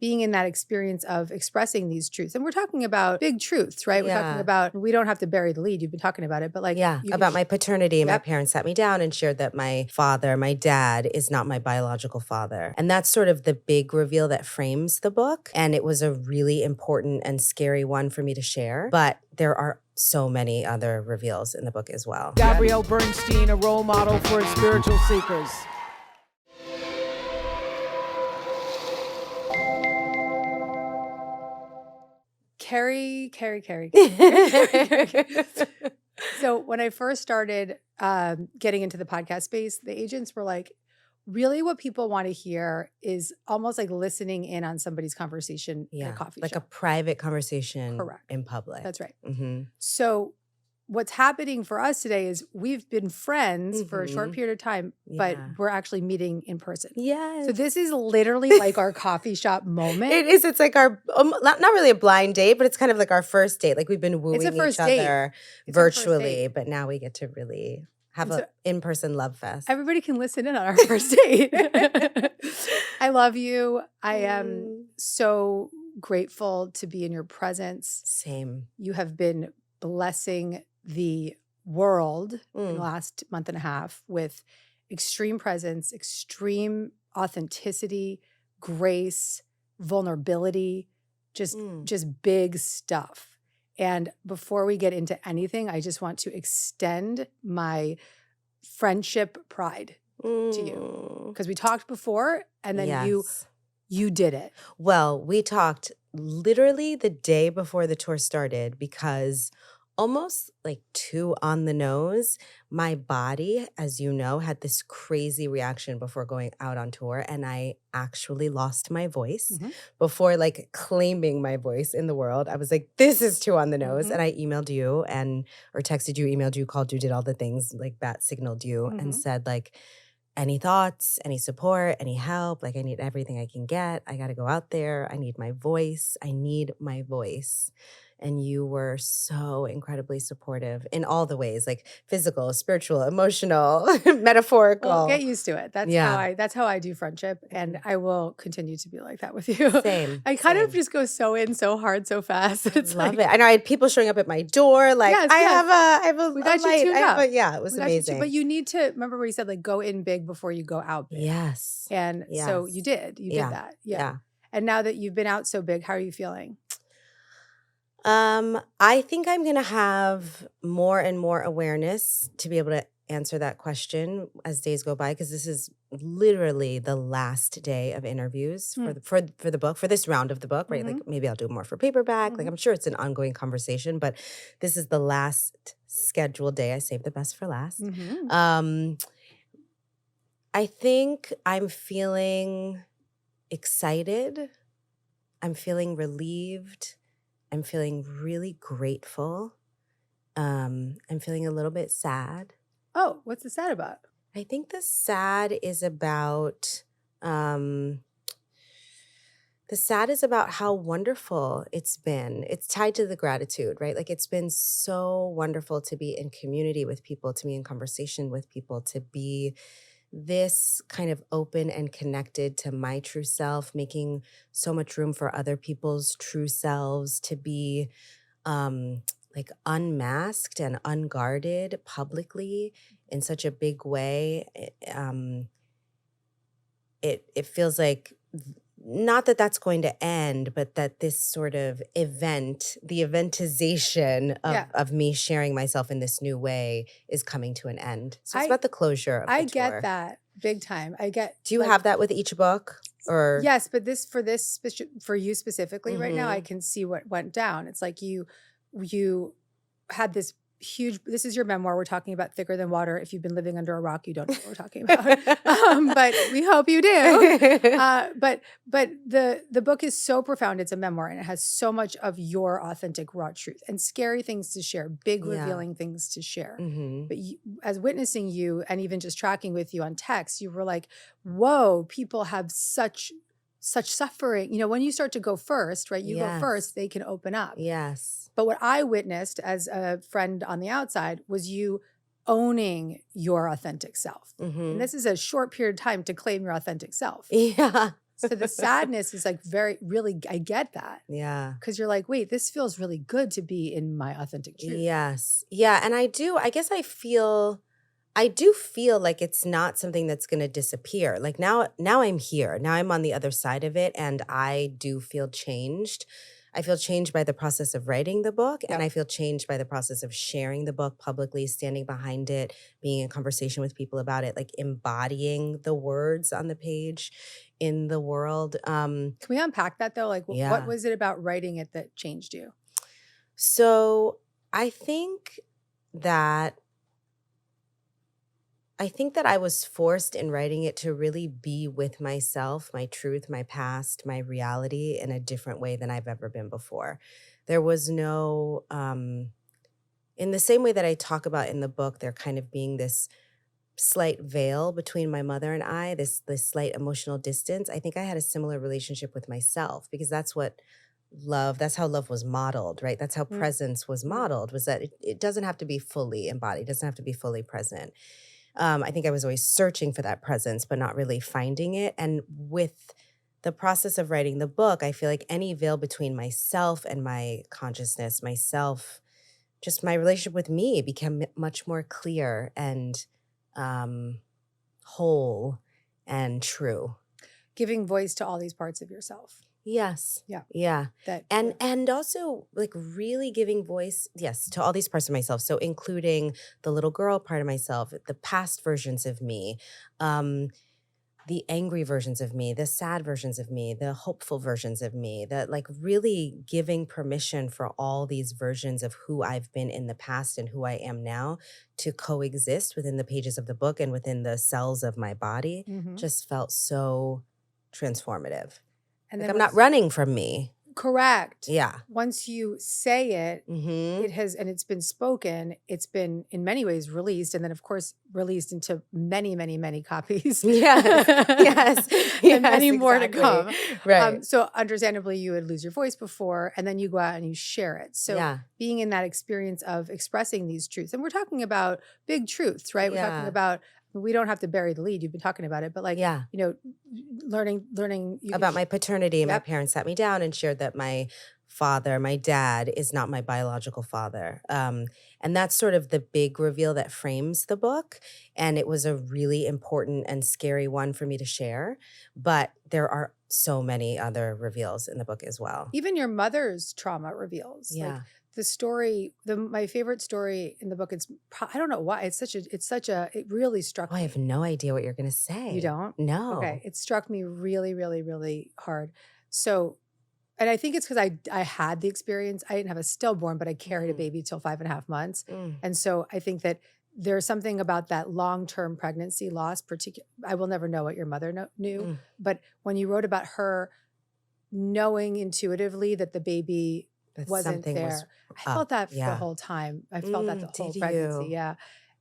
being in that experience of expressing these truths. And we're talking about big truths, right? We're talking Yeah. about, we don't have to bury the lead. You've been talking about it, but like, Yeah, you about my paternity. My Yep. parents sat me down and shared that my father, my dad, is not my biological father. And that's sort of the big reveal that frames the book. And it was a really important and scary one for me to share. But there are so many other reveals in the book as well. Gabby Bernstein, a role model for spiritual seekers. Kerry. So when I first started getting into the podcast space, the agents were like, really what people want to hear is almost like listening in on somebody's conversation at a coffee like shop. a private conversation Correct. in public. That's right. Mm-hmm. So what's happening for us today is we've been friends for a short period of time, but we're actually meeting in person. Yes. So this is literally like our coffee shop moment. It is. It's like our, not really a blind date, but it's kind of like our first date. Like we've been wooing first each date. other It's our first virtually, date. but now we get to really have And an in-person love fest. Everybody can listen in on our first date. I love you. I am so grateful to be in your presence. Same. You have been blessing the world in the last month and a half with extreme presence, extreme authenticity, grace, vulnerability, just big stuff. And before we get into anything, I just want to extend my friendship pride to you, because we talked before and then you did it. Well, we talked literally the day before the tour started, because almost like too on the nose, my body, as you know, had this crazy reaction before going out on tour, and I actually lost my voice before like claiming my voice in the world. I was like, this is too on the nose. And I emailed you or texted you, emailed you, called you, did all the things, like bat signaled you and said like, any thoughts, any support, any help, like I need everything I can get. I got to go out there. I need my voice. And you were so incredibly supportive in all the ways, like physical, spiritual, emotional, metaphorical. Well, get used to it. That's how I do friendship, and I will continue to be like that with you. Same. I kind of just go so in, so hard, so fast. It's Love it. And I had people showing up at my door, like I have a we got light. you tuned up. It was amazing. But you need to remember what he said, like go in big before you go out big. Yes. And so you did. You did that. Yeah. And now that you've been out so big, how are you feeling? I think I'm going to have more and more awareness to be able to answer that question as days go by, because this is literally the last day of interviews for the book, for this round of the book, right? Like maybe I'll do more for paperback. Like I'm sure it's an ongoing conversation, but this is the last scheduled day. I saved the best for last. I think I'm feeling excited. I'm feeling relieved. I'm feeling really grateful. I'm feeling a little bit sad. Oh, what's the sad about? I think the sad is about how wonderful it's been. It's tied to the gratitude, right? Like it's been so wonderful to be in community with people, to be in conversation with people, to be this kind of open and connected to my true self, making so much room for other people's true selves, to be like unmasked and unguarded publicly in such a big way. It feels like, not that that's going to end, but that this sort of event, the eventization of me sharing myself in this new way is coming to an end. So it's about the closure of the tour. Get that big time. Do you have that with each book? Or yes, but for you specifically right now, I can see what went down. It's like you had this huge, this is your memoir. We're talking about Thicker Than Water. If you've been living under a rock, you don't know what we're talking about. But we hope you do. But the book is so profound. It's a memoir, and it has so much of your authentic raw truth and scary things to share, big revealing things to share. But as witnessing you and even just tracking with you on text, you were like, whoa, people have such suffering. You know, when you start to go first, right? You go first, they can open up. Yes. But what I witnessed as a friend on the outside was you owning your authentic self. And this is a short period of time to claim your authentic self. Yeah. So the sadness is like really, I get that. Yeah. Because you're like, wait, this feels really good to be in my authentic truth. Yes. Yeah. And I do feel like it's not something that's going to disappear. Like now I'm here. Now I'm on the other side of it, and I do feel changed. I feel changed by the process of writing the book, and Yep. I feel changed by the process of sharing the book publicly, standing behind it, being in conversation with people about it, like embodying the words on the page in the world. Can we unpack that though? Like, what Yeah. was it about writing it that changed you? So I think that I was forced in writing it to really be with myself, my truth, my past, my reality in a different way than I've ever been before. There was no, in the same way that I talk about in the book, there kind of being this slight veil between my mother and I, this slight emotional distance. I think I had a similar relationship with myself, because that's how love was modeled, right? That's how Mm. presence was modeled, was that it doesn't have to be fully embodied, it doesn't have to be fully present. I think I was always searching for that presence, but not really finding it. And with the process of writing the book, I feel like any veil between myself and my consciousness, myself, just my relationship with me became much more clear and whole and true. Giving voice to all these parts of yourself. Yes. Yeah. Yeah. That And also like really giving voice, yes, to all these parts of myself. So including the little girl part of myself, the past versions of me, the angry versions of me, the sad versions of me, the hopeful versions of me, that like really giving permission for all these versions of who I've been in the past and who I am now to coexist within the pages of the book and within the cells of my body just felt so transformative. And Like then I'm not running from me. correct. Yeah. Once you say it, Mm-hmm. it's been spoken, it's been in many ways released, and then of course released into many, many, many copies. Yes. Yes. And many Yes, more to exactly. come. Right. So understandably, you would lose your voice before, and then you go out and you share it. So Yeah. being in that experience of expressing these truths, and we're talking about big truths, right? We're talking Yeah. about, we don't have to bury the lead. You've been talking about it, but like, Yeah. you know, learning About my paternity. My Yep. parents sat me down and shared that my father, my dad, is not my biological father. And that's sort of the big reveal that frames the book. And it was a really important and scary one for me to share. But there are so many other reveals in the book as well. Even your mother's trauma reveals. Yeah. Like the story, my favorite story in the book, I don't know why, it really struck Oh, I me. have no idea what you're going to say. You don't? No. Okay. It struck me really, really, really hard. So, and I think it's because I had the experience. I didn't have a stillborn, but I carried a baby till 5.5 months. And so I think that there's something about that long-term pregnancy loss, I will never know what your mother knew, but when you wrote about her knowing intuitively that the baby That wasn't something there, was I felt that yeah. the whole time. I felt that the whole Did pregnancy. you? Yeah.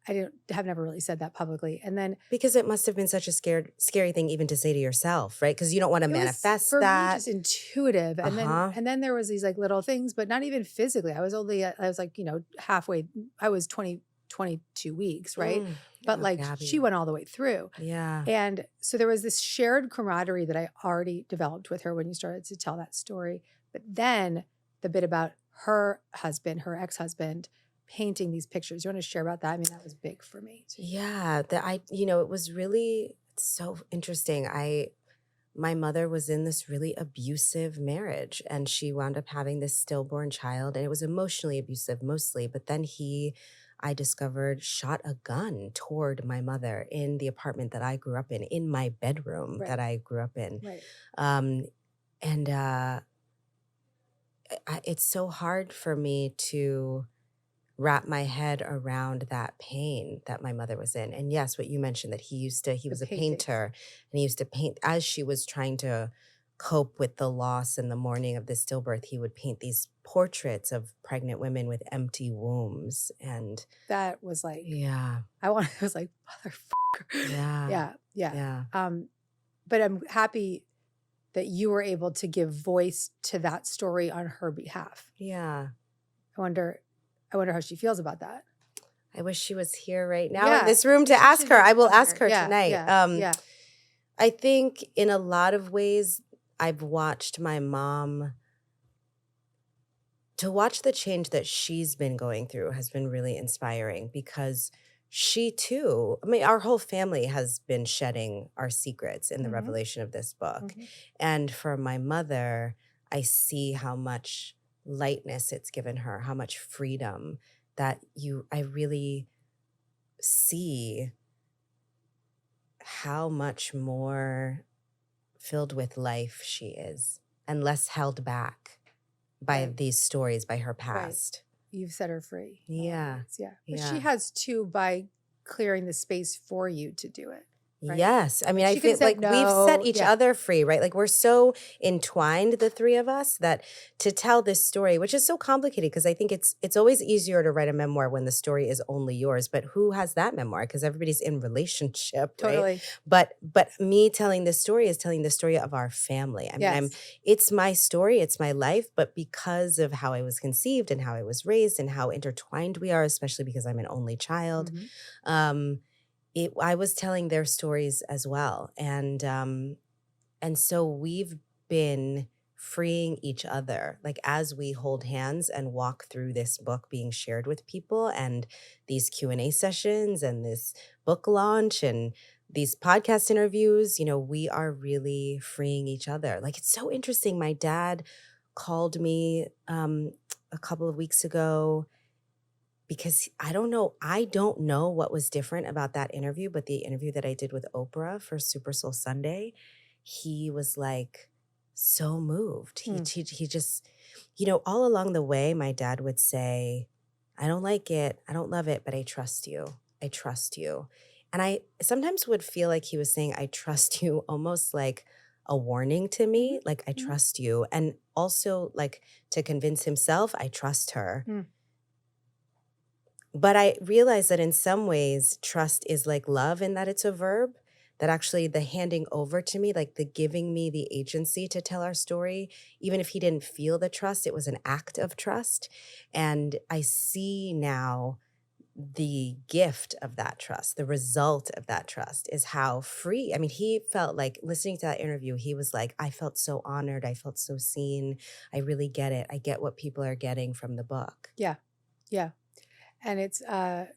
I have never really said that publicly. And then Because it must have been such a scary thing even to say to yourself, right? Because you don't want to it was, manifest for me, that. just intuitive. And then there was these like little things, but not even physically. I was like, halfway, I was 22 weeks, right? But like Gabby. she went all the way through. Yeah. And so there was this shared camaraderie that I already developed with her when you started to tell that story. But then the bit about her husband, her ex-husband, painting these pictures. You want to share about that? I mean, that was big for me too. Yeah. It was really so interesting. My mother was in this really abusive marriage, and she wound up having this stillborn child, and it was emotionally abusive mostly. But then I discovered, shot a gun toward my mother in the apartment that I grew up in my bedroom that I grew up in. Right. It's so hard for me to wrap my head around that pain that my mother was in. And yes, what you mentioned, that he was a painter, and he used to paint as she was trying to cope with the loss and the mourning of the stillbirth. He would paint these portraits of pregnant women with empty wombs. And that was like, yeah, I was like, motherfucker. Yeah. Yeah. But I'm happy that you were able to give voice to that story on her behalf. Yeah. I wonder how she feels about that. I wish she was here right now in this room to ask her. I will ask her tonight. I think in a lot of ways, I've watched my mom, to watch the change that she's been going through has been really inspiring because she too, I mean, our whole family has been shedding our secrets in the Mhm. revelation of this book. Mhm. And for my mother, I see how much lightness it's given her, how much freedom that I really see how much more filled with life she is and less held back by Right. these stories, by her Right. past. You've set her free. in a lot of Yeah. ways, yeah. But she Yeah. has too by clearing the space for you to do it. Right? Yes. I mean, I She could feel have said like we've set no. each Yeah. other free, right? Like we're so entwined, the three of us, that to tell this story, which is so complicated because I think it's always easier to write a memoir when the story is only yours. But who has that memoir? Because everybody's in relationship, right? Totally. But me telling this story is telling the story of our family. I mean, Yes. it's my story, it's my life, but because of how I was conceived and how I was raised and how intertwined we are, especially because I'm an only child, Mhm. I was telling their stories as well. And so we've been freeing each other, like as we hold hands and walk through this book being shared with people and these Q&A sessions and this book launch and these podcast interviews, we are really freeing each other. Like it's so interesting. My dad called me a couple of weeks ago because I don't know what was different about that interview, but the interview that I did with Oprah for Super Soul Sunday, he was like so moved. Hmm. He just, all along the way, my dad would say, I don't like it, I don't love it, but I trust you. I trust you. And I sometimes would feel like he was saying, I trust you, almost like a warning to me, like, I Mhm. trust you. And also, like, to convince himself, I trust her. Hmm. But I realize that in some ways, trust is like love in that it's a verb, that actually the handing over to me, like the giving me the agency to tell our story, even if he didn't feel the trust, it was an act of trust. And I see now the gift of that trust, the result of that trust is how free. I mean, he felt like listening to that interview, he was like, I felt so honored. I felt so seen. I really get it. I get what people are getting from the book. Yeah. Yeah. And it's a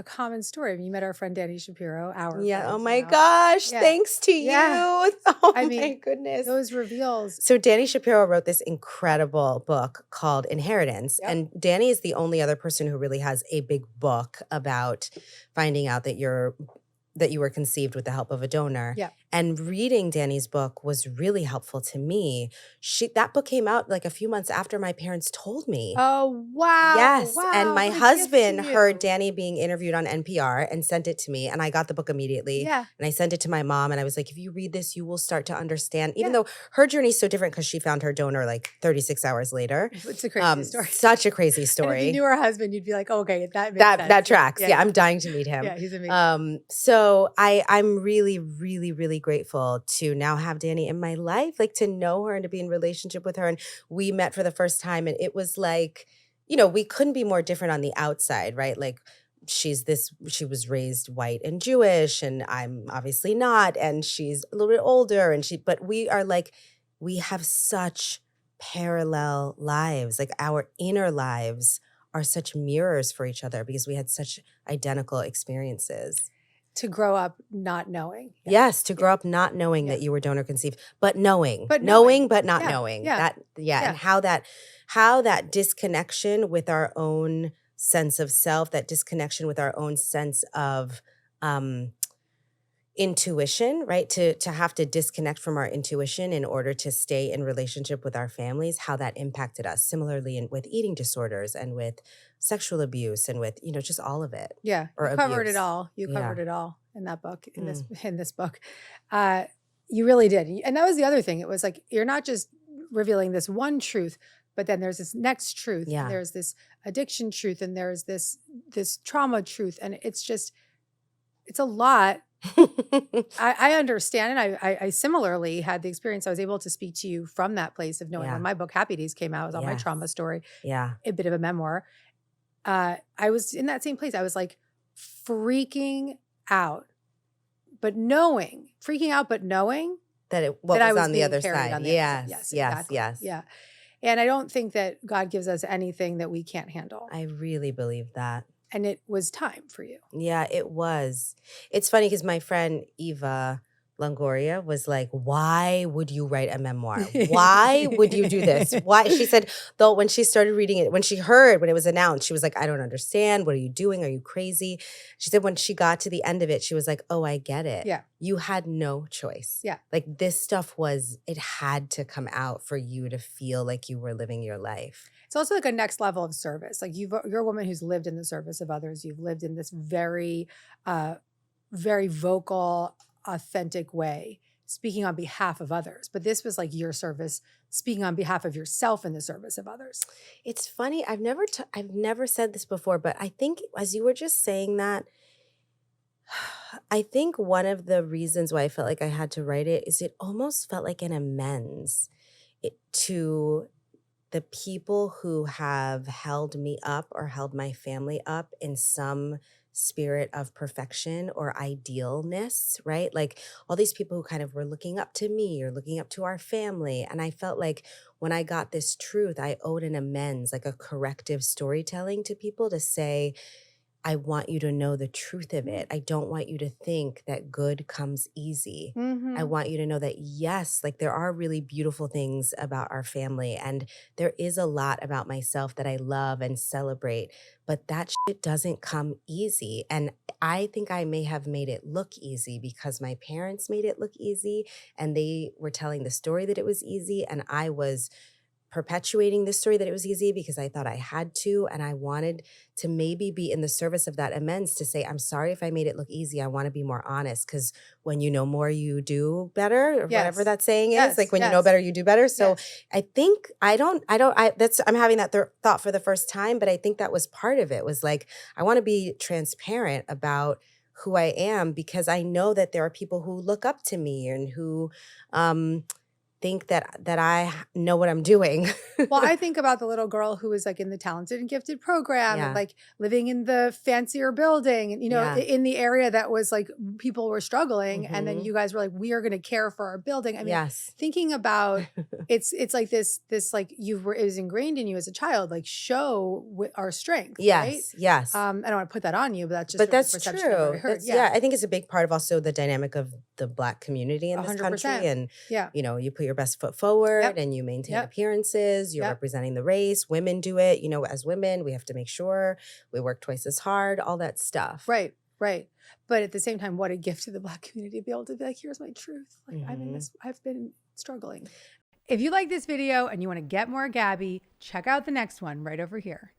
common story. I mean, you met our friend Danny Shapiro, our Yeah. Oh friend my now. gosh. Yeah. Thanks to Yeah. you. Oh I my mean, goodness. those reveals. So Danny Shapiro wrote this incredible book called Inheritance. Yep. And Danny is the only other person who really has a big book about finding out that you were conceived with the help of a donor. Yeah. And reading Danny's book was really helpful to me. That book came out like a few months after my parents told me. Oh, wow. Yes. Wow. And my What a gift to husband heard you. Danny being interviewed on NPR and sent it to me. And I got the book immediately. Yeah. And I sent it to my mom. And I was like, if you read this, you will start to understand, even Yeah. though her journey is so different because she found her donor like 36 hours later. It's a crazy story. Such a crazy And if story. you knew her husband, you'd be like, oh, okay, that makes sense. That tracks. Yeah. Yeah, I'm dying to meet him. Yeah, he's amazing. So I'm really, really, really grateful to now have Danny in my life, like to know her and to be in relationship with her. And we met for the first time, and it was like, we couldn't be more different on the outside, right? Like she was raised white and Jewish, and I'm obviously not, and she's a little bit older, but we are like, we have such parallel lives, like our inner lives are such mirrors for each other because we had such identical experiences. To grow up not knowing. Yeah. Yes, to grow up not knowing Yeah. that you were donor conceived, but knowing. But knowing but not Yeah. knowing. Yeah. And how that disconnection with our own sense of self, that disconnection with our own sense of intuition, right? To have to disconnect from our intuition in order to stay in relationship with our families, how that impacted us. Similarly with eating disorders and with sexual abuse and with, just all of it. Yeah. Or You covered abuse. it all. You Yeah. covered it all in that book, in this book. You really did. And that was the other thing. It was like, you're not just revealing this one truth, but then there's this next truth. Yeah. And there's this addiction truth, and there's this trauma truth. And it's a lot. I understand. And I similarly had the experience. I was able to speak to you from that place of knowing when my book Happy Days came out, it was on my Yes. trauma story. Yeah. A bit of a memoir. I was in that same place. I was like freaking out freaking out, but knowing that what that I was was on the being other carried side. on the other side. Yes, Yes, yes, exactly. yes. Yeah. And I don't think that God gives us anything that we can't handle. I really believe that. And it was time for you. Yeah, it was. It's funny because my friend Eva Longoria was like, why would you write a memoir? Why would you do this? Why? She said, though, when she started reading it, when it was announced, she was like, I don't understand. What are you doing? Are you crazy? She said when she got to the end of it, she was like, oh, I get it. Yeah. You had no choice. Yeah. Like this stuff it had to come out for you to feel like you were living your life. It's also like a next level of service. Like you're a woman who's lived in the service of others. You've lived in this very, very vocal, authentic way, speaking on behalf of others. But this was like your service, speaking on behalf of yourself in the service of others. It's funny. I've never said this before, but I think as you were just saying that, I think one of the reasons why I felt like I had to write it is it almost felt like an amends to the people who have held me up or held my family up in some spirit of perfection or idealness, right? Like all these people who kind of were looking up to me or looking up to our family. And I felt like when I got this truth, I owed an amends, like a corrective storytelling to people to say, I want you to know the truth of it. I don't want you to think that good comes easy. I want you to know that, yes, like there are really beautiful things about our family and there is a lot about myself that I love and celebrate, but that shit doesn't come easy. And I think I may have made it look easy because my parents made it look easy and they were telling the story that it was easy and I was perpetuating this story that it was easy because I thought I had to, and I wanted to maybe be in the service of that amends to say, I'm sorry if I made it look easy. I want to be more honest because when you know more, you do better, or whatever that saying is. Like when you know better, you do better. So I think I'm having that thought for the first time, but I think that was part of it was like, I want to be transparent about who I am because I know that there are people who look up to me and who, think that I know what I'm doing. Well, I think about the little girl who was like in the talented and gifted program and like living in the fancier building and, in the area that was like people were struggling. And then you guys were like, we are going to care for our building. I mean, thinking about it's like this like it was ingrained in you as a child, like show our strength. Right? Yes. I don't want to put that on you, but that's just true. Of what I heard. I think it's a big part of also the dynamic of the Black community in this 100%. country. And, you put your best foot forward and you maintain appearances. You're representing the race. Women do it. As women, we have to make sure we work twice as hard, all that stuff. Right. But at the same time, what a gift to the Black community to be able to be like, here's my truth. Like I'm in this, I've been struggling. If you like this video and you want to get more Gabby, check out the next one right over here.